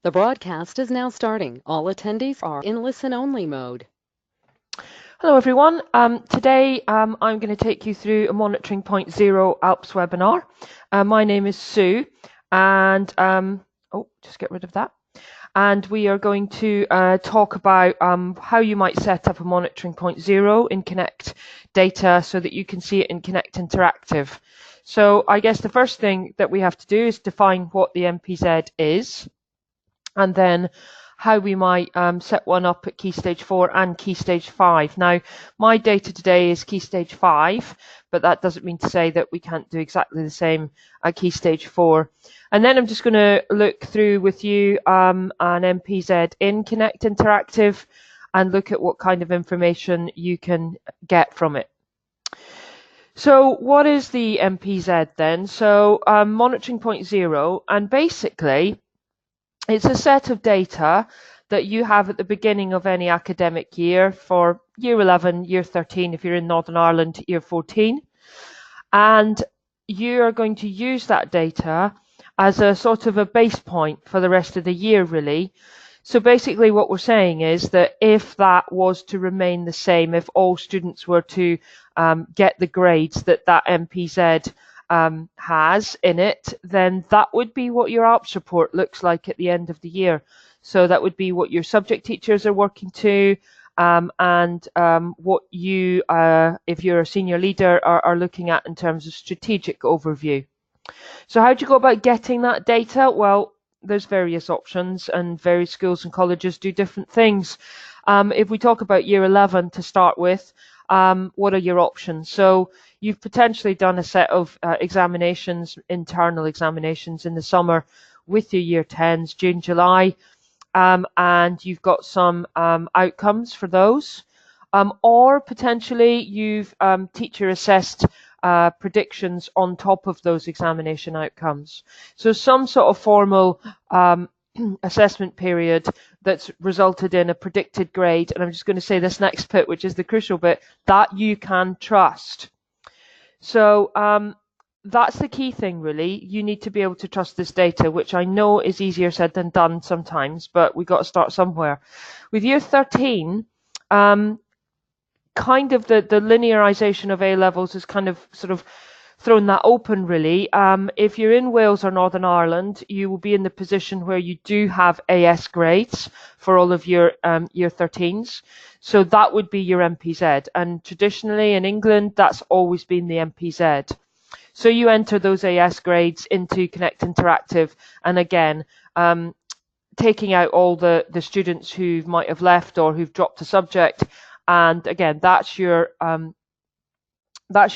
The broadcast is now starting. All attendees are in listen-only mode. Hello everyone. Today I'm going to take you through a Monitoring Point Zero Alps webinar. My name is Sue, and just get rid of that. And we are going to talk about how you might set up a Monitoring Point Zero in Connect data so that you can see it in Connect Interactive. So I guess the first thing that we have to do is define what the MPZ is, and then how we might set one up at Key Stage 4 and Key Stage 5. Now, my data today is Key Stage 5, but that doesn't mean to say that we can't do exactly the same at Key Stage 4. And then I'm just going to look through with you an MPZ in Connect Interactive and look at what kind of information you can get from it. So what is the MPZ then? So Monitoring Point Zero, and basically it's a set of data that you have at the beginning of any academic year for Year 11, Year 13, if you're in Northern Ireland, Year 14. And you are going to use that data as a sort of a base point for the rest of the year, really. So basically what we're saying is that if that was to remain the same, if all students were to get the grades that MPZ has in it, then that would be what your Alps report looks like at the end of the year. So that would be what your subject teachers are working to, and what you, if you're a senior leader, are looking at in terms of strategic overview. So how do you go about getting that data? Well, there's various options, and various schools and colleges do different things. If we talk about Year 11 to start with, what are your options? So you've potentially done a set of examinations, internal examinations in the summer with your Year 10s, June, July, and you've got some outcomes for those. Or potentially you've teacher assessed predictions on top of those examination outcomes. So some sort of formal assessment period that's resulted in a predicted grade, and I'm just going to say this next bit, which is the crucial bit, that you can trust. So that's the key thing, really. You need to be able to trust this data, which I know is easier said than done sometimes, but we've got to start somewhere. With Year 13, kind of the linearization of A levels is kind of sort of thrown that open, really. If you're in Wales or Northern Ireland, you will be in the position where you do have AS grades for all of your Year 13s. So that would be your MPZ. And traditionally in England, that's always been the MPZ. So you enter those AS grades into Connect Interactive. And again, taking out all the students who might have left or who've dropped a subject. And again, that's your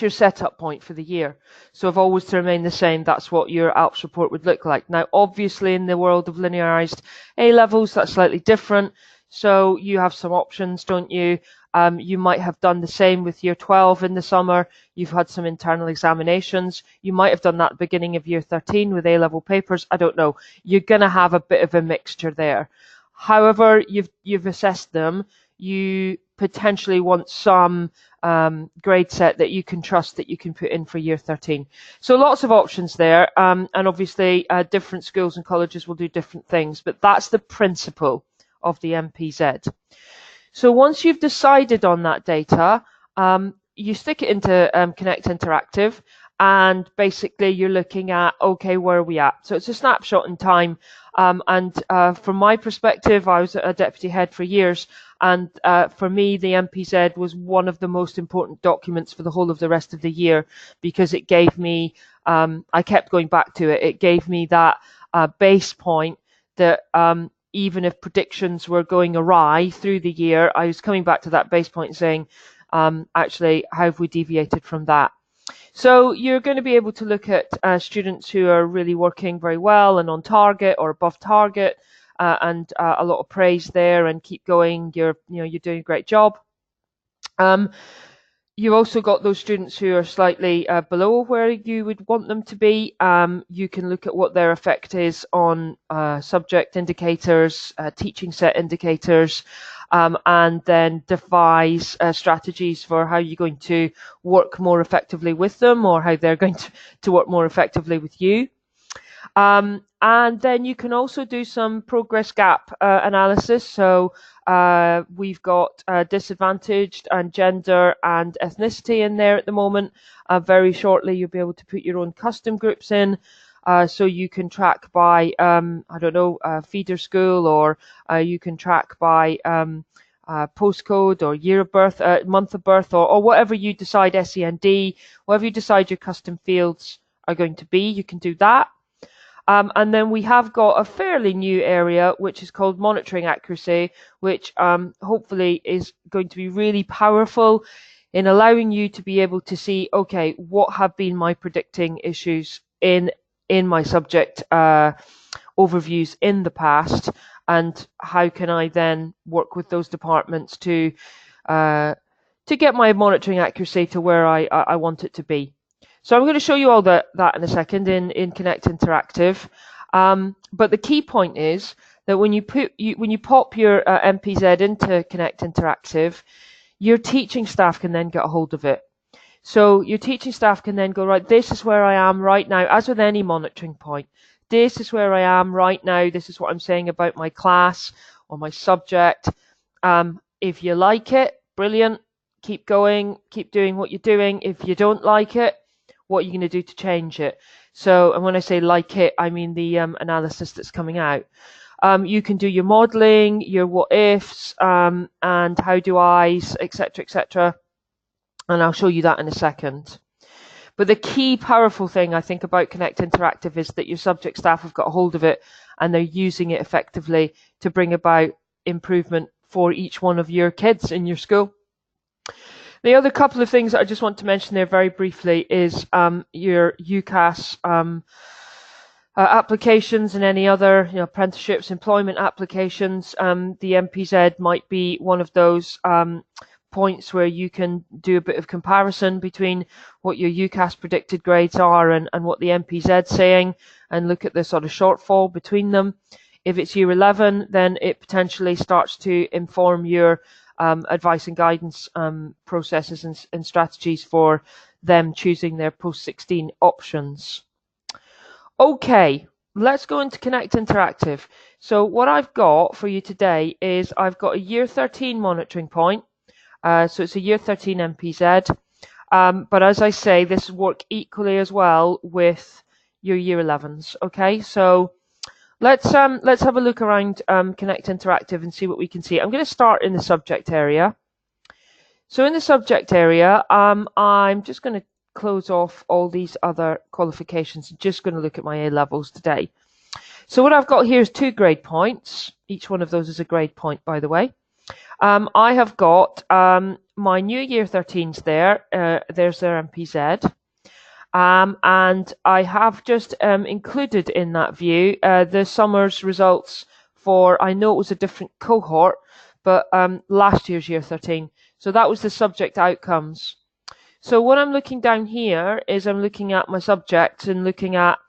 setup point for the year. So if always to remain the same, that's what your Alps report would look like. Now, obviously, in the world of linearized A levels, that's slightly different. So you have some options, don't you? You might have done the same with Year 12 in the summer. You've had some internal examinations. You might have done that at the beginning of Year 13 with A-level papers. I don't know. You're going to have a bit of a mixture there. However, you've assessed them. You potentially want some grade set that you can trust that you can put in for Year 13. So lots of options there, and obviously different schools and colleges will do different things, but that's the principle of the MPZ. So once you've decided on that data, you stick it into Connect Interactive, and basically you're looking at, okay, where are we at? So it's a snapshot in time, and from my perspective, I was a deputy head for years, and for me, the MPZ was one of the most important documents for the whole of the rest of the year, because it gave me, I kept going back to it, it gave me that base point that even if predictions were going awry through the year, I was coming back to that base point and saying, actually, how have we deviated from that? So you're going to be able to look at students who are really working very well and on target or above target, and a lot of praise there, and keep going. You're doing a great job. You've also got those students who are slightly below where you would want them to be. You can look at what their effect is on subject indicators, teaching set indicators, and then devise strategies for how you're going to work more effectively with them, or how they're going to work more effectively with you. And then you can also do some progress gap analysis. So we've got disadvantaged and gender and ethnicity in there at the moment. Very shortly, you'll be able to put your own custom groups in. So you can track by, I don't know, feeder school, or you can track by postcode or year of birth, month of birth, or whatever you decide, SEND, whatever you decide your custom fields are going to be, you can do that. And then we have got a fairly new area, which is called monitoring accuracy, which hopefully is going to be really powerful in allowing you to be able to see, okay, what have been my predicting issues in my subject overviews in the past, and how can I then work with those departments to get my monitoring accuracy to where I want it to be. So I'm going to show you all that in a second in Connect Interactive. But the key point is that when you pop your MPZ into Connect Interactive, your teaching staff can then get a hold of it. So your teaching staff can then go, right, this is where I am right now, as with any monitoring point. This is where I am right now. This is what I'm saying about my class or my subject. If you like it, brilliant. Keep going. Keep doing what you're doing. If you don't like it, what are you going to do to change it? So, and when I say like it, I mean the analysis that's coming out. You can do your modelling, your what ifs, and how do I's, etc., etc. And I'll show you that in a second. But the key powerful thing I think about Connect Interactive is that your subject staff have got a hold of it and they're using it effectively to bring about improvement for each one of your kids in your school. The other couple of things that I just want to mention there very briefly is your UCAS applications and any other apprenticeships, employment applications. The MPZ might be one of those points where you can do a bit of comparison between what your UCAS predicted grades are and what the MPZ's saying, and look at the sort of shortfall between them. If it's year 11, then it potentially starts to inform your advice and guidance processes and strategies for them choosing their post-16 options. Okay, let's go into Connect Interactive. So what I've got for you today is I've got a year 13 monitoring point. So it's a year 13 MPZ. But as I say, this will work equally as well with your year 11s. Okay, so let's have a look around Connect Interactive and see what we can see. I'm going to start in the subject area. So in the subject area, I'm just going to close off all these other qualifications. I'm just going to look at my A levels today. So what I've got here is 2 grade points. Each one of those is a grade point, by the way. I have got my new year 13s there. There's their MPZ. And I have just included in that view the summer's results for, I know it was a different cohort, but last year's year 13. So that was the subject outcomes. So what I'm looking down here is I'm looking at my subjects and looking at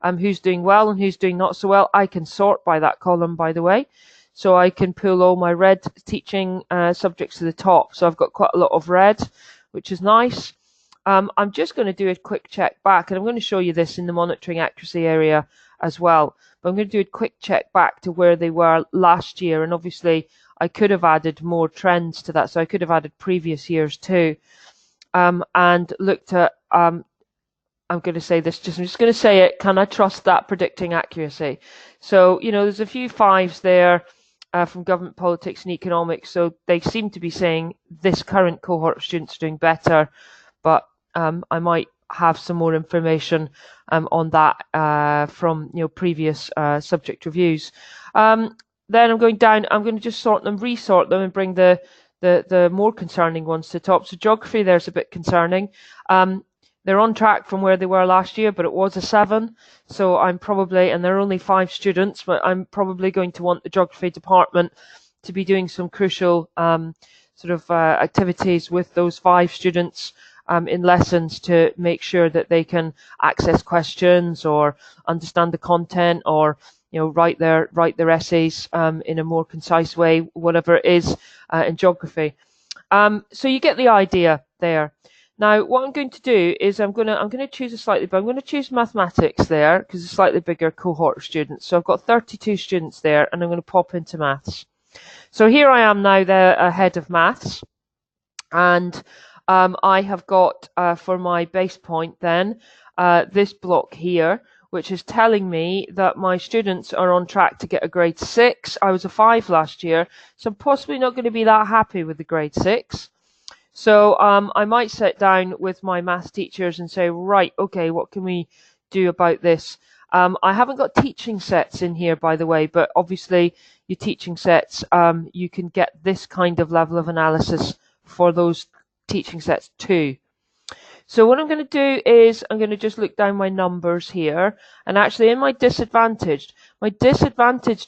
who's doing well and who's doing not so well. I can sort by that column, by the way. So I can pull all my red teaching subjects to the top. So I've got quite a lot of red, which is nice. I'm just going to do a quick check back, and I'm going to show you this in the monitoring accuracy area as well. But I'm going to do a quick check back to where they were last year. And obviously, I could have added more trends to that. So I could have added previous years too. And looked at, I'm going to say this, I'm just going to say it, can I trust that predicting accuracy? So, there's a few 5s there from government politics and economics. So they seem to be saying this current cohort of students are doing better, but I might have some more information on that from previous subject reviews. Then I'm going down, I'm going to just sort them, resort them, and bring the more concerning ones to the top. So geography there's a bit concerning. They're on track from where they were last year, but it was a 7. So I'm probably, and there are only 5 students, but I'm probably going to want the geography department to be doing some crucial activities with those 5 students in lessons to make sure that they can access questions or understand the content, or write their essays in a more concise way, whatever it is in geography. So you get the idea there. Now, what I'm going to do is I'm going to choose a slightly, but I'm going to choose mathematics there because it's a slightly bigger cohort of students. So I've got 32 students there, and I'm going to pop into maths. So here I am now, the head of maths, and I have got for my base point then this block here, which is telling me that my students are on track to get a grade 6. I was a 5 last year, so I'm possibly not going to be that happy with the grade 6. So I might sit down with my maths teachers and say, right, okay, what can we do about this? I haven't got teaching sets in here, by the way, but obviously your teaching sets, you can get this kind of level of analysis for those teaching sets too. So what I'm going to do is I'm going to just look down my numbers here, and actually in my disadvantaged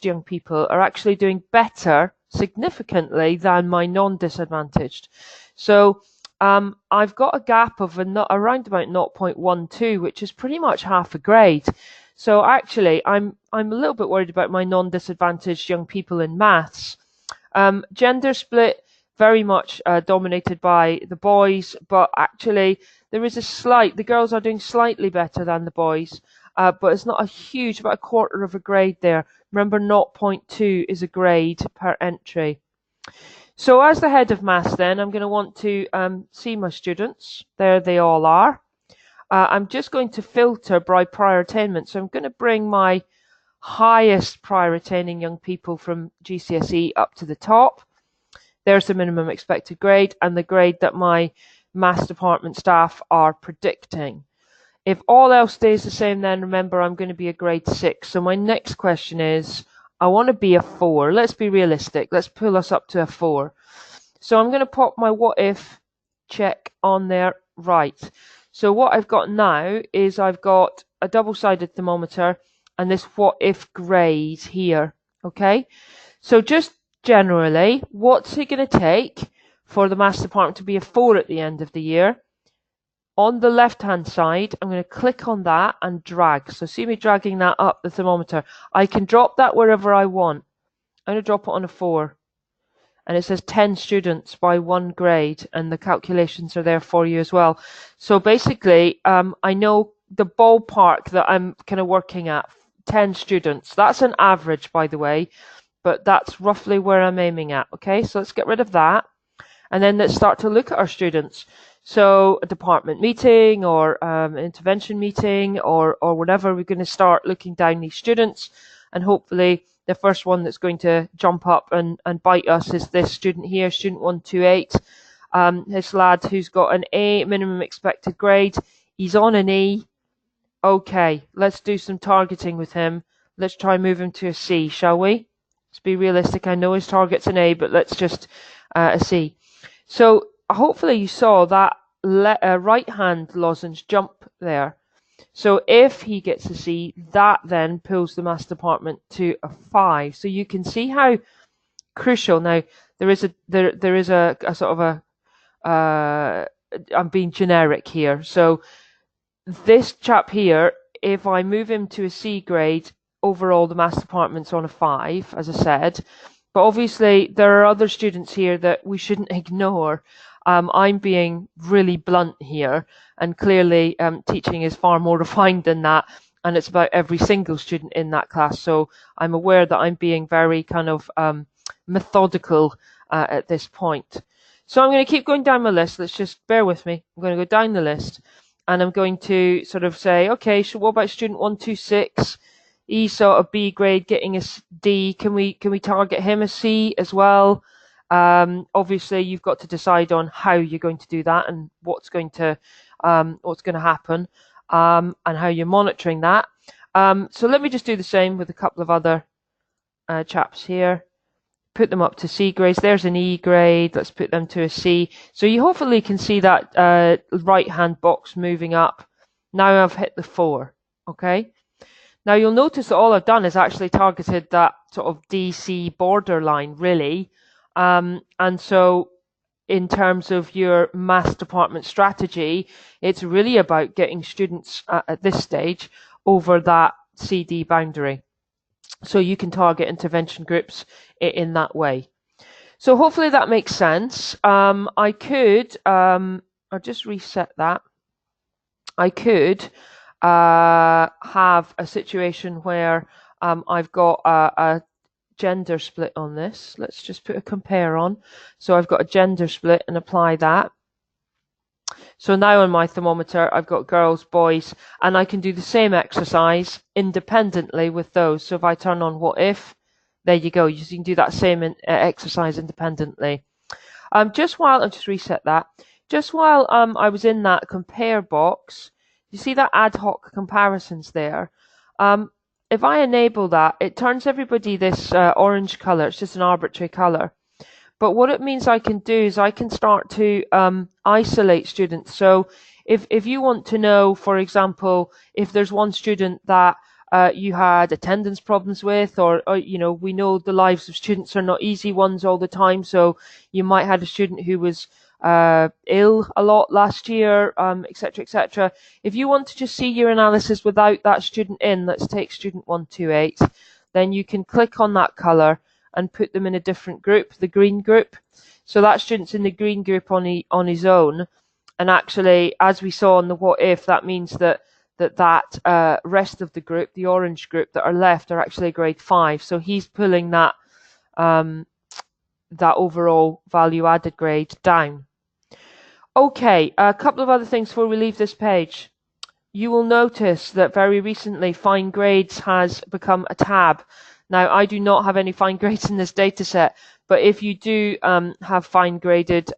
young people are actually doing better significantly than my non-disadvantaged. So I've got a gap of around about 0.12, which is pretty much half a grade. So actually I'm a little bit worried about my non-disadvantaged young people in maths. Gender split very much dominated by the boys, but actually there is the girls are doing slightly better than the boys, but it's not a huge, about a quarter of a grade there. Remember, 0.2 is a grade per entry. So as the head of maths then, I'm going to want to see my students. There they all are. I'm just going to filter by prior attainment. So I'm going to bring my highest prior attaining young people from GCSE up to the top. There's the minimum expected grade and the grade that my maths department staff are predicting. If all else stays the same, then remember I'm going to be a grade 6. So my next question is, I want to be a 4. Let's be realistic. Let's pull us up to a 4. So I'm going to pop my what if check on there. Right. So what I've got now is I've got a double-sided thermometer and this what if grade here. Okay. So just generally, what's it going to take for the maths department to be a 4 at the end of the year? On the left-hand side, I'm going to click on that and drag. So see me dragging that up the thermometer. I can drop that wherever I want. I'm going to drop it on a 4. And it says 10 students by 1 grade, and the calculations are there for you as well. So basically, I know the ballpark that I'm kind of working at, 10 students. That's an average, by the way, but that's roughly where I'm aiming at. Okay, so let's get rid of that. And then let's start to look at our students. So a department meeting or an intervention meeting or whatever, we're going to start looking down these students, and hopefully the first one that's going to jump up and bite us is this student here, student 128. This lad who's got an A minimum expected grade. He's on an E. Okay, let's do some targeting with him. Let's try and move him to a C, shall we? Let's be realistic. I know his target's an A, but let's just a C. So hopefully you saw that right hand lozenge jump there. So if he gets a C, that then pulls the maths department to a 5. So you can see how crucial. Now there is a sort of a I'm being generic here. So this chap here, if I move him to a C grade, overall the maths department's on a 5, as I said. But obviously there are other students here that we shouldn't ignore. I'm being really blunt here, and clearly teaching is far more refined than that, and it's about every single student in that class. So I'm aware that I'm being very kind of methodical at this point. So I'm going to keep going down my list. Let's just bear with me. I'm going to go down the list, and I'm going to sort of say, okay, so what about student 126? He's sort of B grade, getting a D. Can we target him a C as well? Obviously, you've got to decide on how you're going to do that and what's going to happen, and how you're monitoring that. So let me just do the same with a couple of other chaps here. Put them up to C grades. There's an E grade. Let's put them to a C. So you hopefully can see that right-hand box moving up. Now I've hit the 4. Okay. Now you'll notice that all I've done is actually targeted that sort of DC borderline, really. And so in terms of your maths department strategy, it's really about getting students at this stage over that CD boundary. So you can target intervention groups in that way. So hopefully that makes sense. I could I'll just reset that. I could have a situation where I've got a gender split on this. Let's just put a compare on. So I've got a gender split and apply that. So now on my thermometer, I've got girls, boys, and I can do the same exercise independently with those. So if I turn on what if, there you go. You can do that same exercise independently. I'll just reset that. Just while I was in that compare box, you see that ad hoc comparisons there. If I enable that, it turns everybody this orange color. It's just an arbitrary color. But what it means I can do is I can start to isolate students. So if you want to know, for example, if there's one student that you had attendance problems with, or you know, we know the lives of students are not easy ones all the time. So you might have a student who was ill a lot last year, etc., etc. If you want to just see your analysis without that student in, let's take student 128, then you can click on that color and put them in a different group, the green group. So that student's in the green group on his own. And actually, as we saw on the what if, that means that rest of the group, the orange group that are left, are actually grade 5. So he's pulling that that overall value added grade down. Okay, a couple of other things before we leave this page. You will notice that very recently fine grades has become a tab. Now, I do not have any fine grades in this data set, but if you do have fine graded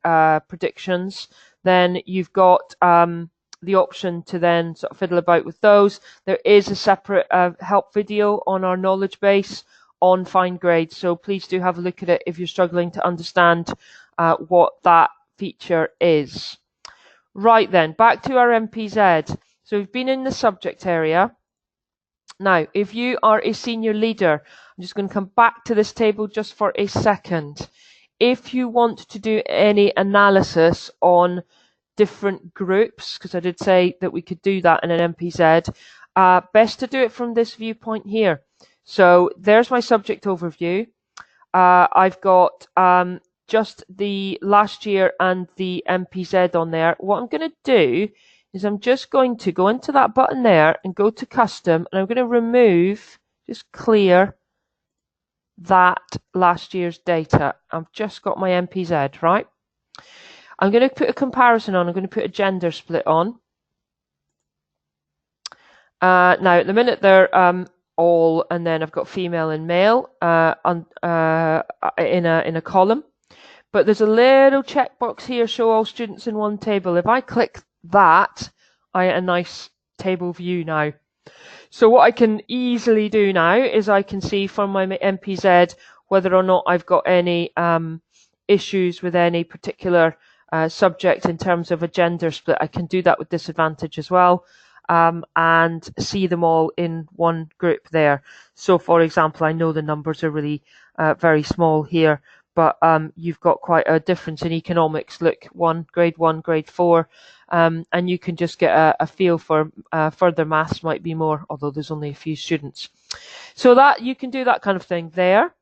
predictions, then you've got the option to then sort of fiddle about with those. There is a separate help video on our knowledge base on fine grades, so please do have a look at it if you're struggling to understand what that feature is. Right then, back to our MPZ. So we've been in the subject area. Now, if you are a senior leader, I'm just going to come back to this table just for a second. If you want to do any analysis on different groups, because I did say that we could do that in an MPZ, best to do it from this viewpoint here. So there's my subject overview. I've got just the last year and the MPZ on there. What I'm going to do is I'm just going to go into that button there and go to custom, and I'm going to remove, just clear that last year's data. I've just got my MPZ, right? I'm going to put a comparison on. I'm going to put a gender split on. Now, at the minute they're all, and then I've got female and male in a column. But there's a little checkbox here, show all students in one table. If I click that, I get a nice table view now. So what I can easily do now is I can see from my MPZ whether or not I've got any issues with any particular subject in terms of a gender split. I can do that with disadvantage as well, and see them all in one group there. So for example, I know the numbers are really very small here, but you've got quite a difference in economics. Look, grade 1, grade 4, and you can just get a feel for further maths might be more, although there's only a few students. So that you can do that kind of thing there.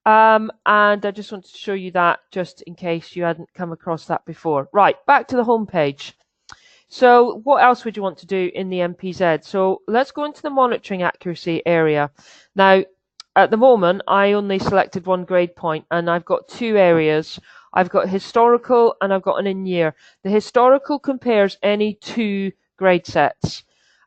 And I just wanted to show you that just in case you hadn't come across that before. Right, back to the home page. So what else would you want to do in the MPZ? So let's go into the monitoring accuracy area. Now, at the moment, I only selected one grade point, and I've got two areas. I've got historical and I've got an in-year. The historical compares any two grade sets.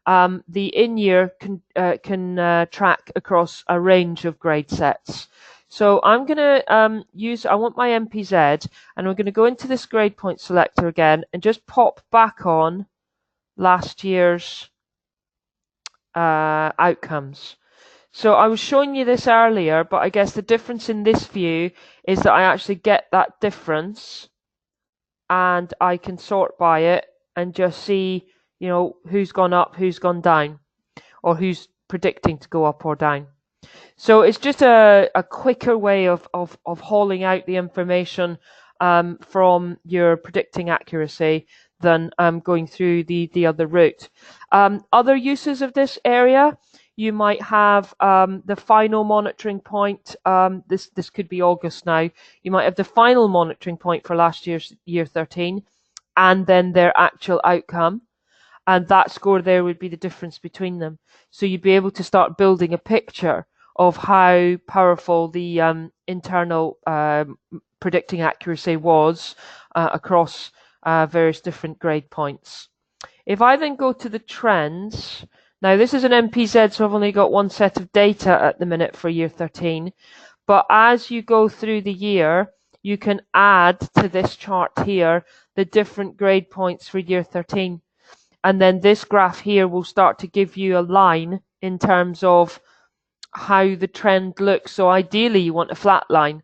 The in-year can track across a range of grade sets. So I'm going to I want my MPZ, and I'm going to go into this grade point selector again and just pop back on last year's outcomes. So I was showing you this earlier, but I guess the difference in this view is that I actually get that difference, and I can sort by it and just see, you know, who's gone up, who's gone down, or who's predicting to go up or down. So it's just a quicker way of hauling out the information from your predicting accuracy than going through the other route. Other uses of this area, you might have the final monitoring point. This could be August now. You might have the final monitoring point for last year's year 13. and then their actual outcome. And that score there would be the difference between them. So you'd be able to start building a picture of how powerful the internal predicting accuracy was across various different grade points. If I then go to the trends, now this is an MPZ, so I've only got one set of data at the minute for year 13. But as you go through the year, you can add to this chart here the different grade points for year 13. And then this graph here will start to give you a line in terms of how the trend looks. So ideally you want a flat line.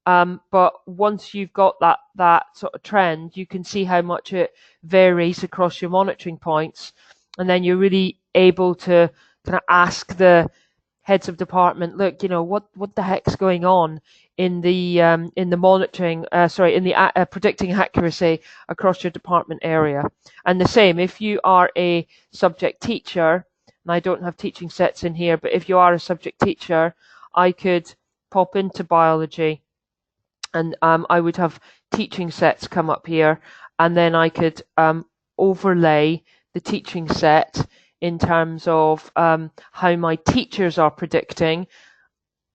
But once you've got that sort of trend, you can see how much it varies across your monitoring points. And then you're really able to kind of ask the heads of department, look, what the heck's going on in the monitoring, in the predicting accuracy across your department area. And the same, if you are a subject teacher, and I don't have teaching sets in here, but if you are a subject teacher, I could pop into biology, and I would have teaching sets come up here, and then I could overlay the teaching set in terms of how my teachers are predicting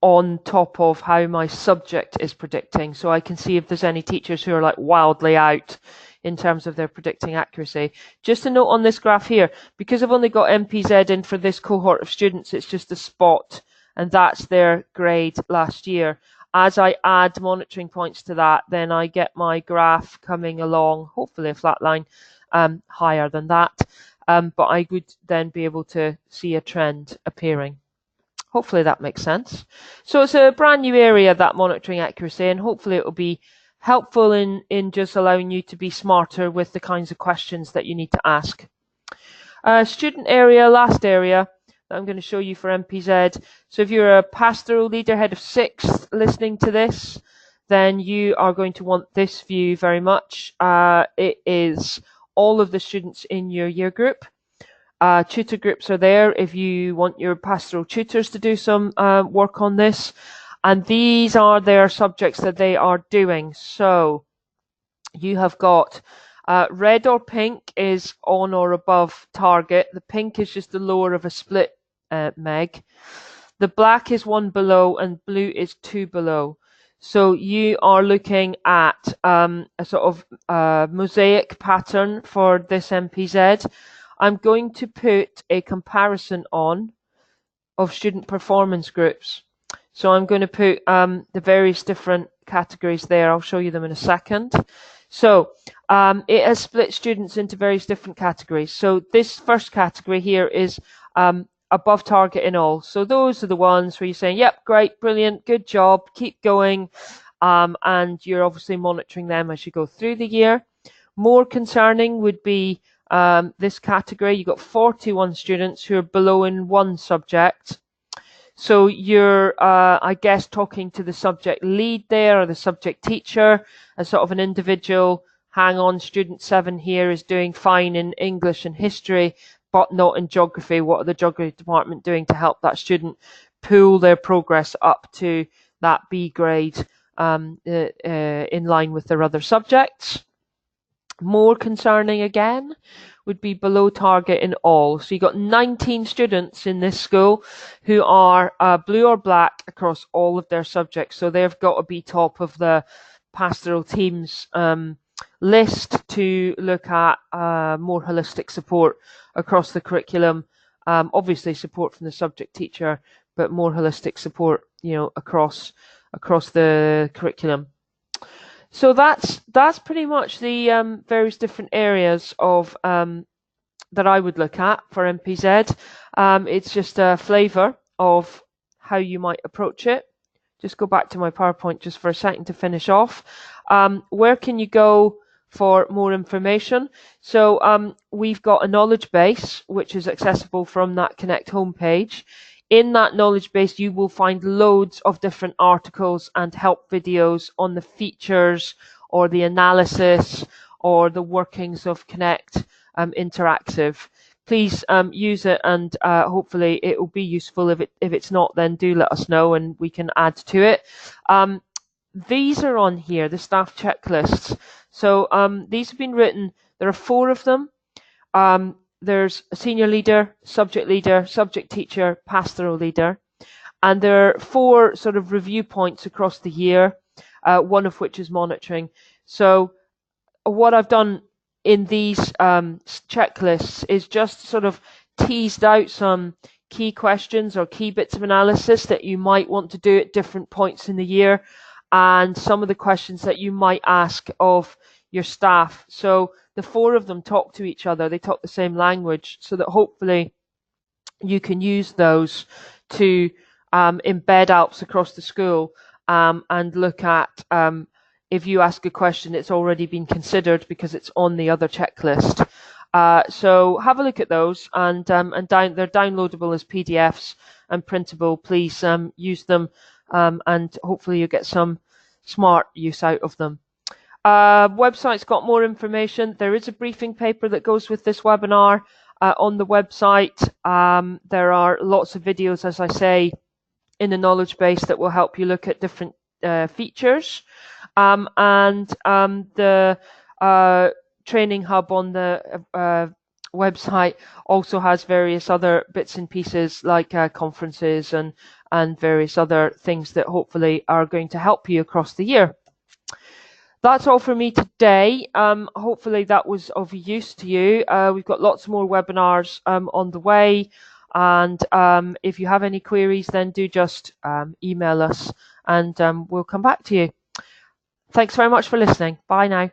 on top of how my subject is predicting. So I can see if there's any teachers who are like wildly out in terms of their predicting accuracy. Just a note on this graph here, because I've only got MPZ in for this cohort of students, it's just a spot, and that's their grade last year. As I add monitoring points to that, then I get my graph coming along, hopefully a flat line, higher than that. But I would then be able to see a trend appearing. Hopefully that makes sense. So it's a brand new area, that monitoring accuracy, and hopefully it will be helpful in just allowing you to be smarter with the kinds of questions that you need to ask. Student area, last area that I'm going to show you for MPZ. So if you're a pastoral leader, head of 6th, listening to this, then you are going to want this view very much. It is all of the students in your year group. Tutor groups are there if you want your pastoral tutors to do some work on this. And these are their subjects that they are doing. So you have got red or pink is on or above target. The pink is just the lower of a split meg. The black is 1 below and blue is 2 below. So you are looking at a sort of mosaic pattern for this MPZ. I'm going to put a comparison on of student performance groups. So I'm going to put the various different categories there. I'll show you them in a second. So it has split students into various different categories. So this first category here is above target in all. So those are the ones where you're saying, yep, great, brilliant, good job, keep going. And you're obviously monitoring them as you go through the year. More concerning would be this category. You've got 41 students who are below in one subject. So you're, I guess, talking to the subject lead there or the subject teacher as sort of an individual. Hang on, student 7 here is doing fine in English and history, but not in geography. What are the geography department doing to help that student pull their progress up to that B grade in line with their other subjects? More concerning again would be below target in all. So you've got 19 students in this school who are blue or black across all of their subjects. So they've got to be top of the pastoral team's list to look at more holistic support across the curriculum. Obviously support from the subject teacher, but more holistic support, across the curriculum. So that's pretty much the various different areas of that I would look at for MPZ. It's just a flavour of how you might approach it. Just go back to my PowerPoint just for a second to finish off. Where can you go for more information? So we've got a knowledge base which is accessible from that Connect homepage. In that knowledge base, you will find loads of different articles and help videos on the features or the analysis or the workings of Connect Interactive. Please use it, and hopefully it will be useful. If it's not, then do let us know and we can add to it. These are on here, the staff checklists. So these have been written. There are 4 of them. There's a senior leader, subject teacher, pastoral leader. And there are 4 sort of review points across the year, one of which is monitoring. So what I've done in these checklists is just sort of teased out some key questions or key bits of analysis that you might want to do at different points in the year, and some of the questions that you might ask of your staff. So the 4 of them talk to each other. They talk the same language, so that hopefully you can use those to embed Alps across the school, and look at if you ask a question, it's already been considered because it's on the other checklist. So have a look at those, and they're downloadable as PDFs and printable. Please use them, and hopefully you get some smart use out of them. Website's got more information. There is a briefing paper that goes with this webinar on the website. There are lots of videos, as I say, in the knowledge base that will help you look at different features. And the training hub on the website also has various other bits and pieces like conferences and various other things that hopefully are going to help you across the year. That's all for me today. Hopefully that was of use to you. We've got lots more webinars on the way. And if you have any queries, then do just email us, and we'll come back to you. Thanks very much for listening. Bye now.